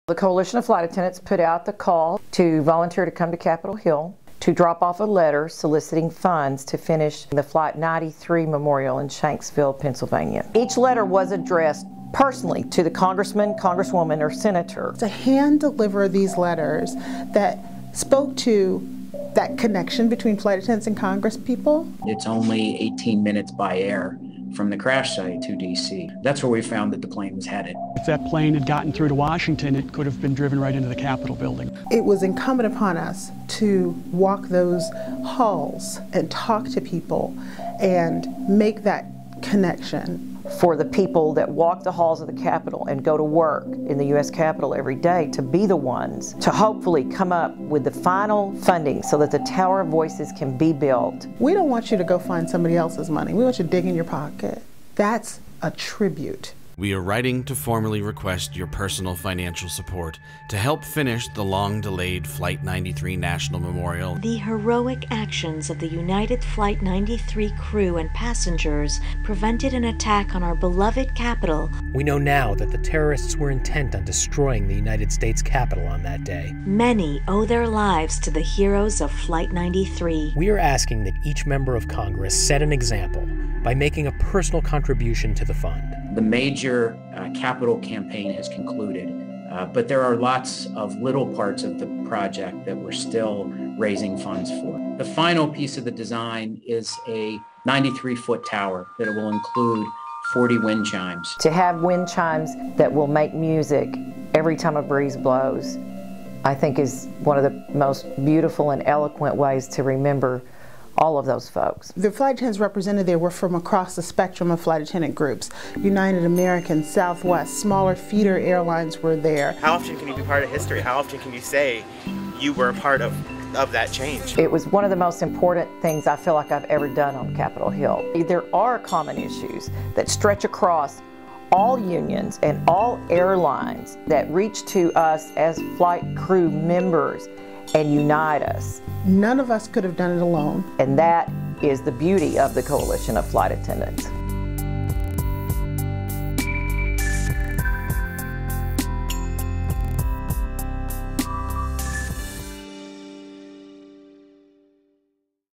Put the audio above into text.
The Coalition of Flight Attendants put out the call to volunteer to come to Capitol Hill to drop off a letter soliciting funds to finish the Flight 93 memorial in Shanksville, Pennsylvania. Each letter was addressed personally to the congressman, congresswoman, or senator. To hand deliver these letters that spoke to that connection between flight attendants and Congress people. It's only 18 minutes by air from the crash site to D.C. That's where we found that the plane was headed. If that plane had gotten through to Washington, it could have been driven right into the Capitol building. It was incumbent upon us to walk those halls and talk to people and make that connection. For the people that walk the halls of the Capitol and go to work in the U.S. Capitol every day to be the ones to hopefully come up with the final funding so that the Tower of Voices can be built. We don't want you to go find somebody else's money. We want you to dig in your pocket. That's a tribute. We are writing to formally request your personal financial support to help finish the long-delayed Flight 93 National Memorial. The heroic actions of the United Flight 93 crew and passengers prevented an attack on our beloved Capitol. We know now that the terrorists were intent on destroying the United States Capitol on that day. Many owe their lives to the heroes of Flight 93. We are asking that each member of Congress set an example by making a personal contribution to the fund. The major Capitol campaign has concluded, but there are lots of little parts of the project that we're still raising funds for. The final piece of the design is a 93-foot tower that will include 40 wind chimes. To have wind chimes that will make music every time a breeze blows, I think is one of the most beautiful and eloquent ways to remember all of those folks. The flight attendants represented there were from across the spectrum of flight attendant groups. United American, Southwest, smaller feeder airlines were there. How often can you be part of history? How often can you say you were a part of that change? It was one of the most important things I feel like I've ever done on Capitol Hill. There are common issues that stretch across all unions and all airlines that reach to us as flight crew members and unite us. None of us could have done it alone. And that is the beauty of the Coalition of Flight Attendants.